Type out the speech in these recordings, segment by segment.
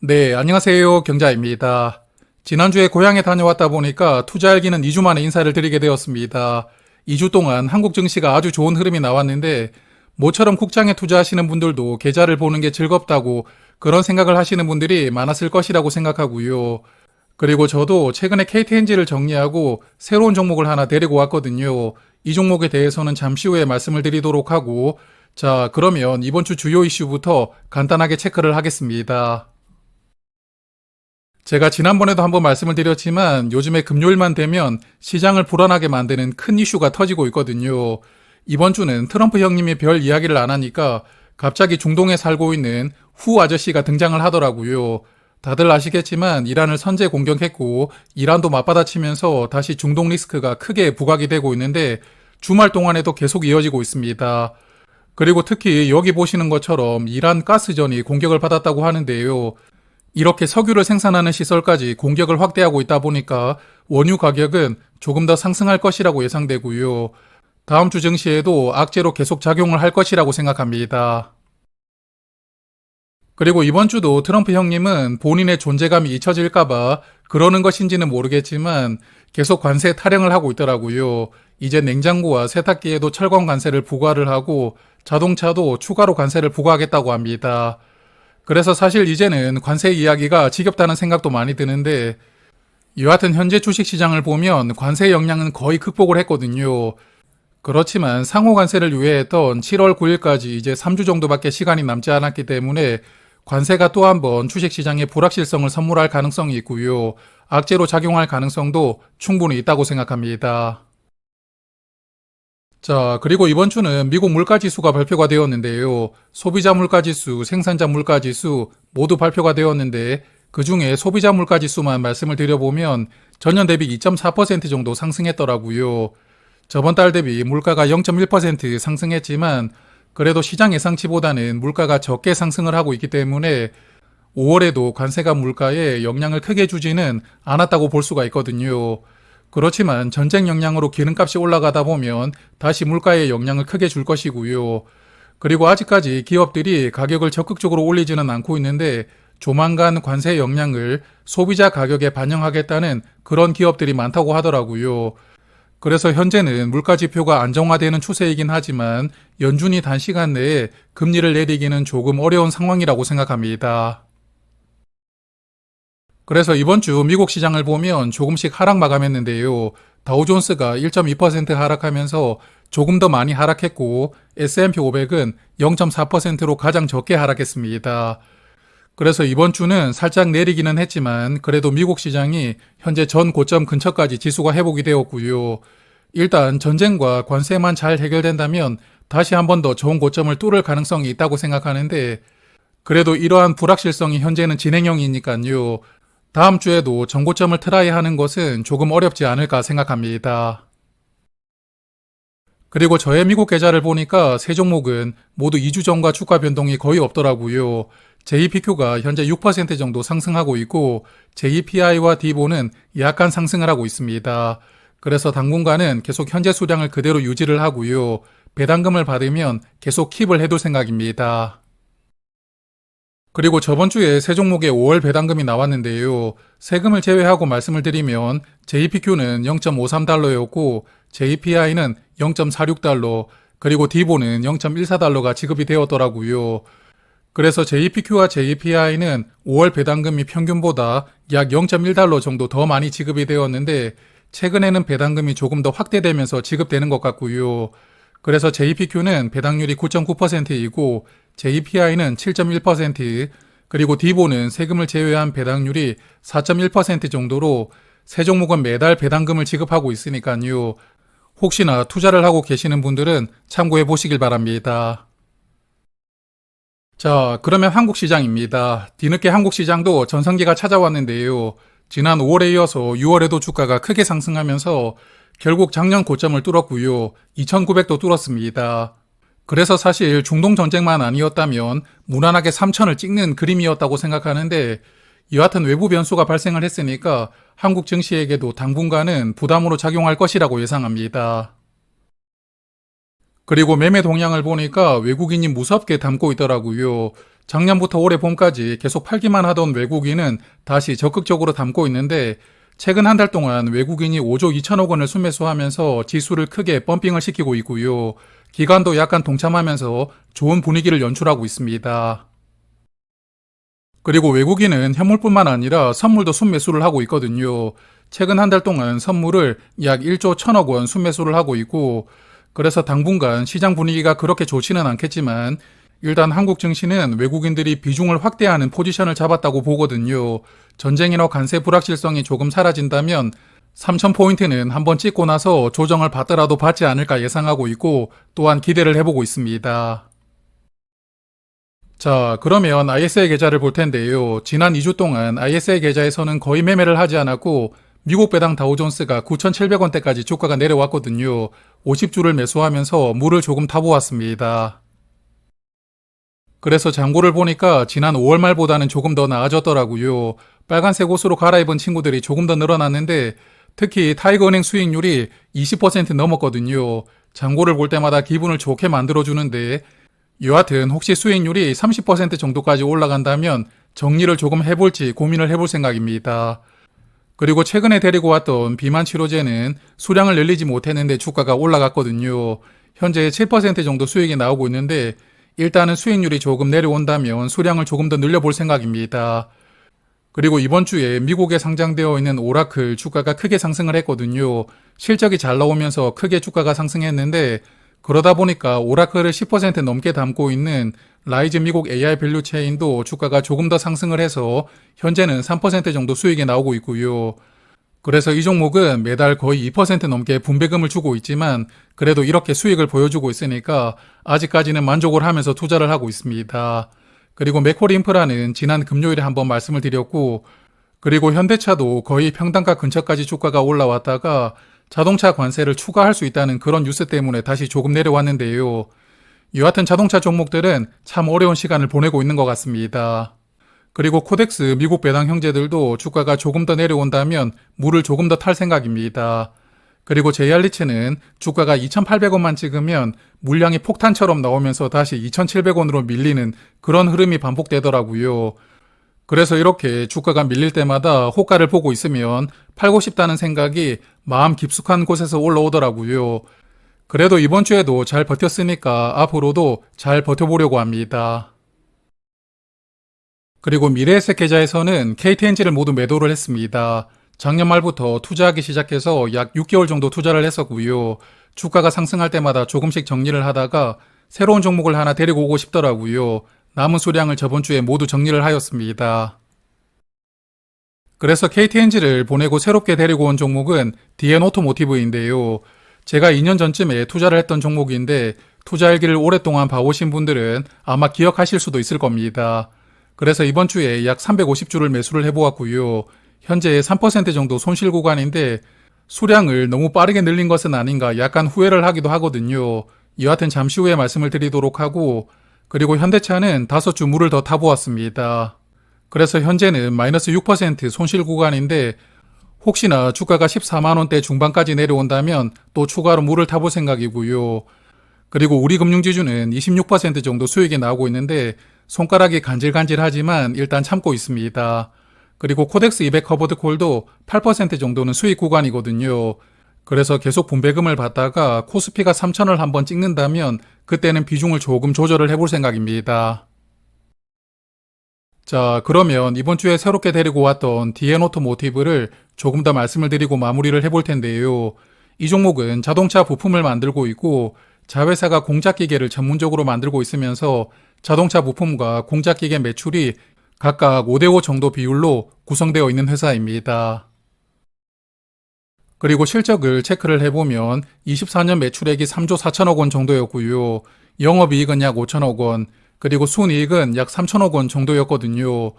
네, 안녕하세요. 경자입니다. 지난주에 고향에 다녀왔다 보니까 투자일기는 2주 만에 인사를 드리게 되었습니다. 2주 동안 한국 증시가 아주 좋은 흐름이 나왔는데 모처럼 국장에 투자하시는 분들도 계좌를 보는 게 즐겁다고 그런 생각을 하시는 분들이 많았을 것이라고 생각하고요. 그리고 저도 최근에 KTNG를 정리하고 새로운 종목을 하나 데리고 왔거든요. 이 종목에 대해서는 잠시 후에 말씀을 드리도록 하고, 자, 그러면 이번 주 주요 이슈부터 간단하게 체크를 하겠습니다. 제가 지난번에도 한번 말씀을 드렸지만 요즘에 금요일만 되면 시장을 불안하게 만드는 큰 이슈가 터지고 있거든요. 이번 주는 트럼프 형님이 별 이야기를 안 하니까 갑자기 중동에 살고 있는 후 아저씨가 등장을 하더라고요. 다들 아시겠지만 이란을 선제 공격했고 이란도 맞받아치면서 다시 중동 리스크가 크게 부각이 되고 있는데 주말 동안에도 계속 이어지고 있습니다. 그리고 특히 여기 보시는 것처럼 이란 가스전이 공격을 받았다고 하는데요. 이렇게 석유를 생산하는 시설까지 공격을 확대하고 있다 보니까 원유 가격은 조금 더 상승할 것이라고 예상되고요. 다음 주 증시에도 악재로 계속 작용을 할 것이라고 생각합니다. 그리고 이번 주도 트럼프 형님은 본인의 존재감이 잊혀질까봐 그러는 것인지는 모르겠지만 계속 관세 타령을 하고 있더라고요. 이제 냉장고와 세탁기에도 철권 관세를 부과를 하고 자동차도 추가로 관세를 부과하겠다고 합니다. 그래서 사실 이제는 관세 이야기가 지겹다는 생각도 많이 드는데 여하튼 현재 주식시장을 보면 관세 영향은 거의 극복을 했거든요. 그렇지만 상호 관세를 유예했던 7월 9일까지 이제 3주 정도밖에 시간이 남지 않았기 때문에 관세가 또 한 번 주식시장에 불확실성을 선물할 가능성이 있고요. 악재로 작용할 가능성도 충분히 있다고 생각합니다. 자, 그리고 이번 주는 미국 물가지수가 발표가 되었는데요. 소비자 물가지수, 생산자 물가지수 모두 발표가 되었는데 그 중에 소비자 물가지수만 말씀을 드려보면 전년 대비 2.4% 정도 상승했더라고요. 저번 달 대비 물가가 0.1% 상승했지만 그래도 시장 예상치보다는 물가가 적게 상승을 하고 있기 때문에 5월에도 관세가 물가에 영향을 크게 주지는 않았다고 볼 수가 있거든요. 그렇지만 전쟁 영향으로 기름값이 올라가다 보면 다시 물가에 영향을 크게 줄 것이고요. 그리고 아직까지 기업들이 가격을 적극적으로 올리지는 않고 있는데 조만간 관세 영향을 소비자 가격에 반영하겠다는 그런 기업들이 많다고 하더라고요. 그래서 현재는 물가 지표가 안정화되는 추세이긴 하지만 연준이 단시간 내에 금리를 내리기는 조금 어려운 상황이라고 생각합니다. 그래서 이번 주 미국 시장을 보면 조금씩 하락 마감했는데요. 다우존스가 1.2% 하락하면서 조금 더 많이 하락했고 S&P 500은 0.4%로 가장 적게 하락했습니다. 그래서 이번 주는 살짝 내리기는 했지만 그래도 미국 시장이 현재 전 고점 근처까지 지수가 회복이 되었고요. 일단 전쟁과 관세만 잘 해결된다면 다시 한 번 더 좋은 고점을 뚫을 가능성이 있다고 생각하는데 그래도 이러한 불확실성이 현재는 진행형이니까요. 다음 주에도 전고점을 트라이하는 것은 조금 어렵지 않을까 생각합니다. 그리고 저의 미국 계좌를 보니까 세 종목은 모두 2주 전과 주가 변동이 거의 없더라고요. JPQ가 현재 6% 정도 상승하고 있고 JPI와 D보는 약간 상승을 하고 있습니다. 그래서 당분간은 계속 현재 수량을 그대로 유지를 하고요. 배당금을 받으면 계속 킵을 해둘 생각입니다. 그리고 저번 주에 세 종목의 5월 배당금이 나왔는데요. 세금을 제외하고 말씀을 드리면 JPQ는 0.53달러였고 JPI는 0.46달러, 그리고 D보는 0.14달러가 지급이 되었더라고요. 그래서 JPQ와 JPI는 5월 배당금이 평균보다 약 0.1달러 정도 더 많이 지급이 되었는데 최근에는 배당금이 조금 더 확대되면서 지급되는 것 같고요. 그래서 JPQ는 배당률이 9.9%이고 JPI는 7.1%, 그리고 D보는 세금을 제외한 배당률이 4.1% 정도로 세 종목은 매달 배당금을 지급하고 있으니까요. 혹시나 투자를 하고 계시는 분들은 참고해 보시길 바랍니다. 자, 그러면 한국 시장입니다. 뒤늦게 한국 시장도 전성기가 찾아왔는데요. 지난 5월에 이어서 6월에도 주가가 크게 상승하면서 결국 작년 고점을 뚫었고요. 2,900도 뚫었습니다. 그래서 사실 중동 전쟁만 아니었다면 무난하게 3,000을 찍는 그림이었다고 생각하는데 여하튼 외부 변수가 발생을 했으니까 한국 증시에게도 당분간은 부담으로 작용할 것이라고 예상합니다. 그리고 매매 동향을 보니까 외국인이 무섭게 담고 있더라고요. 작년부터 올해 봄까지 계속 팔기만 하던 외국인은 다시 적극적으로 담고 있는데 최근 한 달 동안 외국인이 5조 2천억 원을 순매수하면서 지수를 크게 펌핑을 시키고 있고요. 기관도 약간 동참하면서 좋은 분위기를 연출하고 있습니다. 그리고 외국인은 현물뿐만 아니라 선물도 순매수를 하고 있거든요. 최근 한 달 동안 선물을 약 1조 1천억 원 순매수를 하고 있고, 그래서 당분간 시장 분위기가 그렇게 좋지는 않겠지만 일단 한국 증시는 외국인들이 비중을 확대하는 포지션을 잡았다고 보거든요. 전쟁이나 관세 불확실성이 조금 사라진다면 3,000포인트는 한번 찍고 나서 조정을 받더라도 받지 않을까 예상하고 있고, 또한 기대를 해보고 있습니다. 자, 그러면 ISA 계좌를 볼 텐데요. 지난 2주 동안 ISA 계좌에서는 거의 매매를 하지 않았고 미국 배당 다우존스가 9,700원대까지 주가가 내려왔거든요. 50주를 매수하면서 물을 조금 타보았습니다. 그래서 잔고를 보니까 지난 5월 말보다는 조금 더 나아졌더라고요. 빨간색 옷으로 갈아입은 친구들이 조금 더 늘어났는데 특히 타이거은행 수익률이 20% 넘었거든요. 잔고를 볼 때마다 기분을 좋게 만들어주는데 여하튼 혹시 수익률이 30% 정도까지 올라간다면 정리를 조금 해볼지 고민을 해볼 생각입니다. 그리고 최근에 데리고 왔던 비만 치료제는 수량을 늘리지 못했는데 주가가 올라갔거든요. 현재 7% 정도 수익이 나오고 있는데 일단은 수익률이 조금 내려온다면 수량을 조금 더 늘려볼 생각입니다. 그리고 이번 주에 미국에 상장되어 있는 오라클 주가가 크게 상승을 했거든요. 실적이 잘 나오면서 크게 주가가 상승했는데 그러다 보니까 오라클을 10% 넘게 담고 있는 라이즈 미국 AI 밸류 체인도 주가가 조금 더 상승을 해서 현재는 3% 정도 수익이 나오고 있고요. 그래서 이 종목은 매달 거의 2% 넘게 분배금을 주고 있지만 그래도 이렇게 수익을 보여주고 있으니까 아직까지는 만족을 하면서 투자를 하고 있습니다. 그리고 맥쿼리 인프라는 지난 금요일에 한번 말씀을 드렸고, 그리고 현대차도 거의 평단가 근처까지 주가가 올라왔다가 자동차 관세를 추가할 수 있다는 그런 뉴스 때문에 다시 조금 내려왔는데요. 여하튼 자동차 종목들은 참 어려운 시간을 보내고 있는 것 같습니다. 그리고 코덱스 미국 배당 형제들도 주가가 조금 더 내려온다면 물을 조금 더 탈 생각입니다. 그리고 제이알리츠는 주가가 2,800원만 찍으면 물량이 폭탄처럼 나오면서 다시 2,700원으로 밀리는 그런 흐름이 반복되더라고요. 그래서 이렇게 주가가 밀릴 때마다 호가를 보고 있으면 팔고 싶다는 생각이 마음 깊숙한 곳에서 올라오더라고요. 그래도 이번 주에도 잘 버텼으니까 앞으로도 잘 버텨보려고 합니다. 그리고 미래에셋 계좌에서는 KTNG를 모두 매도를 했습니다. 작년 말부터 투자하기 시작해서 약 6개월 정도 투자를 했었고요. 주가가 상승할 때마다 조금씩 정리를 하다가 새로운 종목을 하나 데리고 오고 싶더라고요. 남은 수량을 저번 주에 모두 정리를 하였습니다. 그래서 KTNG를 보내고 새롭게 데리고 온 종목은 DN오토모티브인데요. 제가 2년 전쯤에 투자를 했던 종목인데 투자 일기를 오랫동안 봐오신 분들은 아마 기억하실 수도 있을 겁니다. 그래서 이번 주에 약 350주를 매수를 해보았고요. 현재 3% 정도 손실 구간인데 수량을 너무 빠르게 늘린 것은 아닌가 약간 후회를 하기도 하거든요. 여하튼 잠시 후에 말씀을 드리도록 하고, 그리고 현대차는 5주 물을 더 타보았습니다. 그래서 현재는 마이너스 6% 손실 구간인데 혹시나 주가가 14만원대 중반까지 내려온다면 또 추가로 물을 타볼 생각이고요. 그리고 우리 금융지주는 26% 정도 수익이 나오고 있는데 손가락이 간질간질하지만 일단 참고 있습니다. 그리고 코덱스 200 커버드 콜도 8% 정도는 수익 구간이거든요. 그래서 계속 분배금을 받다가 코스피가 3,000을 한번 찍는다면 그때는 비중을 조금 조절을 해볼 생각입니다. 자, 그러면 이번 주에 새롭게 데리고 왔던 DN오토모티브를 조금 더 말씀을 드리고 마무리를 해볼 텐데요. 이 종목은 자동차 부품을 만들고 있고 자회사가 공작기계를 전문적으로 만들고 있으면서 자동차 부품과 공작기계 매출이 각각 5대5 정도 비율로 구성되어 있는 회사입니다. 그리고 실적을 체크를 해보면 24년 매출액이 3조 4천억 원 정도였고요. 영업이익은 약 5천억 원, 그리고 순이익은 약 3천억 원 정도였거든요.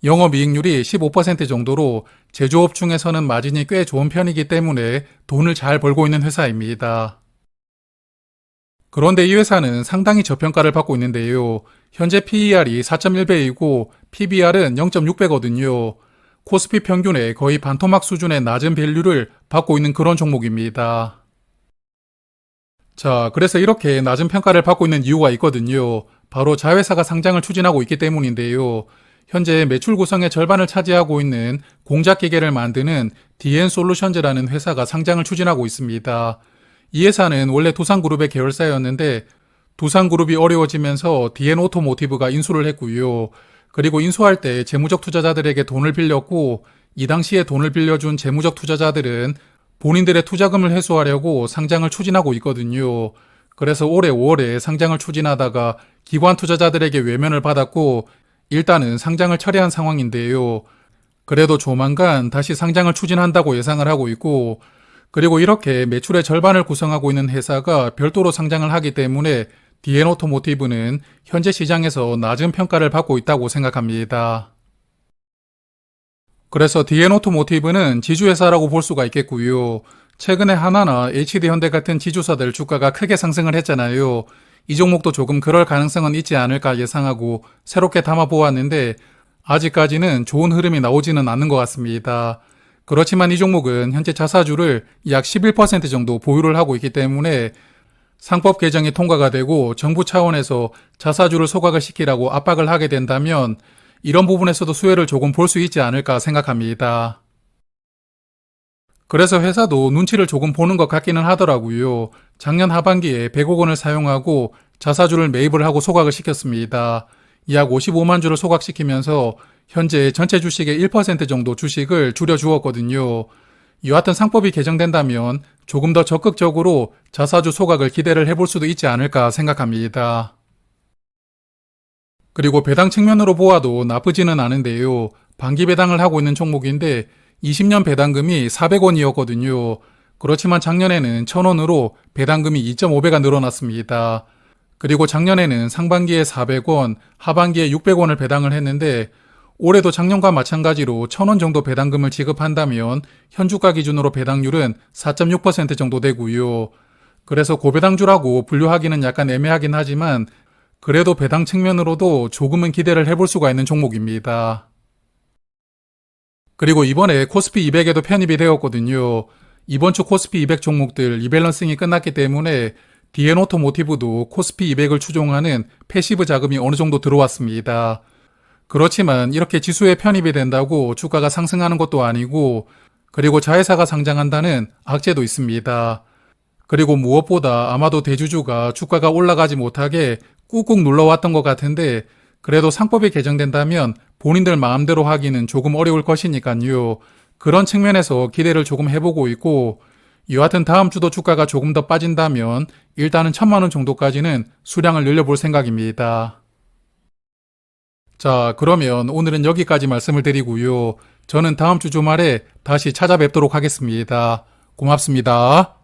영업이익률이 15% 정도로 제조업 중에서는 마진이 꽤 좋은 편이기 때문에 돈을 잘 벌고 있는 회사입니다. 그런데 이 회사는 상당히 저평가를 받고 있는데요. 현재 PER이 4.1배이고 PBR은 0.6배거든요. 코스피 평균의 거의 반토막 수준의 낮은 밸류를 받고 있는 그런 종목입니다. 자, 그래서 이렇게 낮은 평가를 받고 있는 이유가 있거든요. 바로 자회사가 상장을 추진하고 있기 때문인데요. 현재 매출 구성의 절반을 차지하고 있는 공작기계를 만드는 DN솔루션즈라는 회사가 상장을 추진하고 있습니다. 이 회사는 원래 두산그룹의 계열사였는데 두산그룹이 어려워지면서 DN오토모티브가 인수를 했고요. 그리고 인수할 때 재무적 투자자들에게 돈을 빌렸고 이 당시에 돈을 빌려준 재무적 투자자들은 본인들의 투자금을 회수하려고 상장을 추진하고 있거든요. 그래서 올해 5월에 상장을 추진하다가 기관 투자자들에게 외면을 받았고 일단은 상장을 철회한 상황인데요. 그래도 조만간 다시 상장을 추진한다고 예상을 하고 있고 그리고 이렇게 매출의 절반을 구성하고 있는 회사가 별도로 상장을 하기 때문에 DN오토모티브는 현재 시장에서 낮은 평가를 받고 있다고 생각합니다. 그래서 DN오토모티브는 지주회사라고 볼 수가 있겠고요. 최근에 하나나 HD현대 같은 지주사들 주가가 크게 상승을 했잖아요. 이 종목도 조금 그럴 가능성은 있지 않을까 예상하고 새롭게 담아보았는데 아직까지는 좋은 흐름이 나오지는 않는 것 같습니다. 그렇지만 이 종목은 현재 자사주를 약 11% 정도 보유를 하고 있기 때문에 상법 개정이 통과가 되고 정부 차원에서 자사주를 소각을 시키라고 압박을 하게 된다면 이런 부분에서도 수혜를 조금 볼 수 있지 않을까 생각합니다. 그래서 회사도 눈치를 조금 보는 것 같기는 하더라고요. 작년 하반기에 100억 원을 사용하고 자사주를 매입을 하고 소각을 시켰습니다. 약 55만 주를 소각시키면서 현재 전체 주식의 1% 정도 주식을 줄여주었거든요. 여하튼 상법이 개정된다면 조금 더 적극적으로 자사주 소각을 기대를 해볼 수도 있지 않을까 생각합니다. 그리고 배당 측면으로 보아도 나쁘지는 않은데요. 반기 배당을 하고 있는 종목인데 20년 배당금이 400원이었거든요. 그렇지만 작년에는 1000원으로 배당금이 2.5배가 늘어났습니다. 그리고 작년에는 상반기에 400원, 하반기에 600원을 배당을 했는데 올해도 작년과 마찬가지로 1000원 정도 배당금을 지급한다면 현주가 기준으로 배당률은 4.6% 정도 되고요. 그래서 고배당주라고 분류하기는 약간 애매하긴 하지만 그래도 배당 측면으로도 조금은 기대를 해볼 수가 있는 종목입니다. 그리고 이번에 코스피 200에도 편입이 되었거든요. 이번 주 코스피 200 종목들 리밸런싱이 끝났기 때문에 DN오토모티브도 코스피 200을 추종하는 패시브 자금이 어느 정도 들어왔습니다. 그렇지만 이렇게 지수에 편입이 된다고 주가가 상승하는 것도 아니고 그리고 자회사가 상장한다는 악재도 있습니다. 그리고 무엇보다 아마도 대주주가 주가가 올라가지 못하게 꾹꾹 눌러왔던 것 같은데 그래도 상법이 개정된다면 본인들 마음대로 하기는 조금 어려울 것이니까요. 그런 측면에서 기대를 조금 해보고 있고 여하튼 다음 주도 주가가 조금 더 빠진다면 일단은 1000만 원 정도까지는 수량을 늘려볼 생각입니다. 자, 그러면 오늘은 여기까지 말씀을 드리고요. 저는 다음 주 주말에 다시 찾아뵙도록 하겠습니다. 고맙습니다.